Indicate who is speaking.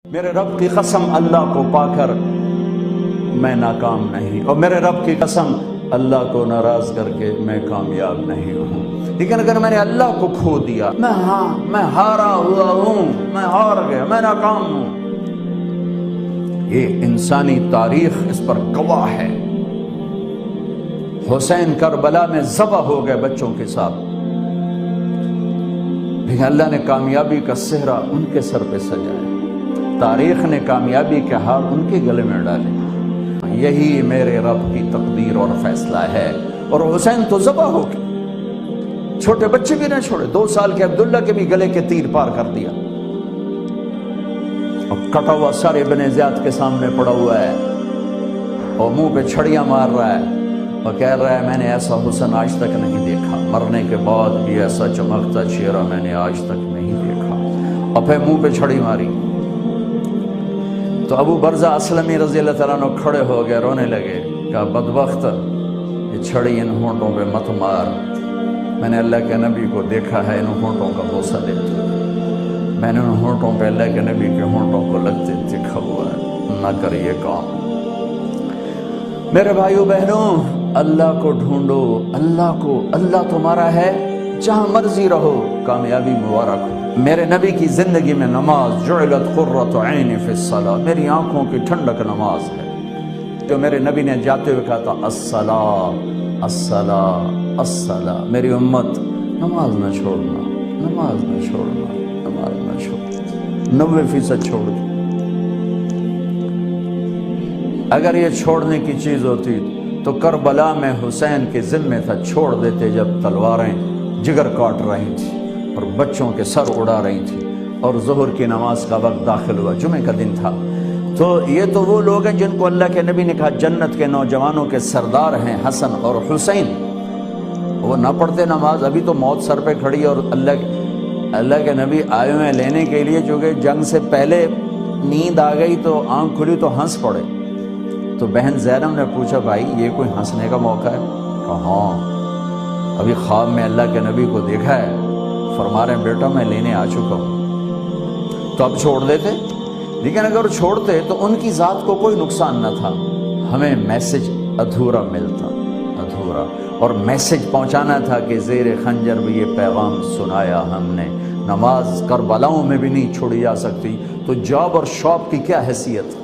Speaker 1: میرے رب کی قسم اللہ کو پا کر میں ناکام نہیں، اور میرے رب کی قسم اللہ کو ناراض کر کے میں کامیاب نہیں ہوں۔ لیکن اگر میں نے اللہ کو کھو دیا، میں ہارا ہوا ہوں، میں ہار گیا، میں ناکام ہوں۔ یہ انسانی تاریخ اس پر گواہ ہے۔ حسین کربلا میں ذبح ہو گئے بچوں کے ساتھ، لیکن اللہ نے کامیابی کا صحرا ان کے سر پہ سجایا، تاریخ نے کامیابی کے ہار ان کے گلے میں ڈالے۔ یہی میرے رب کی تقدیر اور فیصلہ ہے۔ اور حسین تو ذبح ہو گئے، چھوٹے بچے بھی نہ چھوڑے، 2 سال کے عبداللہ کے بھی گلے کے تیر پار کر دیا، اور کٹا ہوا سر ابن زیاد کے سامنے پڑا ہوا ہے، اور منہ پہ چھڑیاں مار رہا ہے، اور کہہ رہا ہے میں نے ایسا حسن آج تک نہیں دیکھا، مرنے کے بعد بھی ایسا چمکتا چہرہ میں نے آج تک نہیں دیکھا، اور پھر منہ پہ چھڑی ماری۔ تو ابو برزہ اسلمی رضی اللہ تعالیٰ عنہ کھڑے ہو گئے، رونے لگے، کہا بدبخت، یہ چھڑی ان ہونٹوں پہ مت مار، میں نے اللہ کے نبی کو دیکھا ہے ان ہونٹوں کا بوسہ لیتے، میں نے ان ہونٹوں پہ اللہ کے نبی کے ہونٹوں کو لگتے دیکھا ہوا ہے، نہ کر یہ کام۔ میرے بھائیو بہنوں، اللہ کو ڈھونڈو، اللہ تمہارا ہے، جہاں مرضی رہو، کامیابی مبارک ہو۔ میرے نبی کی زندگی میں نماز جعلت قرۃ عینی فی الصلاۃ، میری آنکھوں کی ٹھنڈک نماز ہے۔ جو میرے نبی نے جاتے ہوئے کہا تھا الصلاۃ الصلاۃ الصلاۃ، میری امت نماز نہ چھوڑنا، نماز نہ چھوڑنا، نماز نہ چھوڑنا، 90% چھوڑ دی۔ اگر یہ چھوڑنے کی چیز ہوتی تو کربلا میں حسین کے ذمے تھا، چھوڑ دیتے جب تلواریں جگر کاٹ رہی تھی اور بچوں کے سر اڑا رہی تھی، اور ظہر کی نماز کا وقت داخل ہوا، جمعہ کا دن تھا۔ تو یہ تو وہ لوگ ہیں جن کو اللہ کے نبی نے کہا جنت کے نوجوانوں کے سردار ہیں حسن اور حسین، وہ نہ پڑھتے نماز، ابھی تو موت سر پہ کھڑی، اور اللہ کے نبی آئے ہوئے لےنے کے لیے، چونکہ جنگ سے پہلے نیند آ گئی تو آنکھ کھلی تو ہنس پڑے۔ تو بہن زینب نے پوچھا بھائی یہ کوئی ہنسنے کا موقع ہے؟ کہا ہاں، ابھی خواب میں اللہ کے نبی کو دیکھا ہے، فرما رہے ہیں بیٹا میں لینے آ چکا ہوں۔ تو اب چھوڑ دیتے، لیکن اگر چھوڑتے تو ان کی ذات کو کوئی نقصان نہ تھا، ہمیں میسج ادھورا ملتا، ادھورا، اور میسج پہنچانا تھا کہ زیر خنجر بھی یہ پیغام سنایا ہم نے، نماز کربلاؤں میں بھی نہیں چھوڑی جا سکتی، تو جاب اور شاپ کی کیا حیثیت؟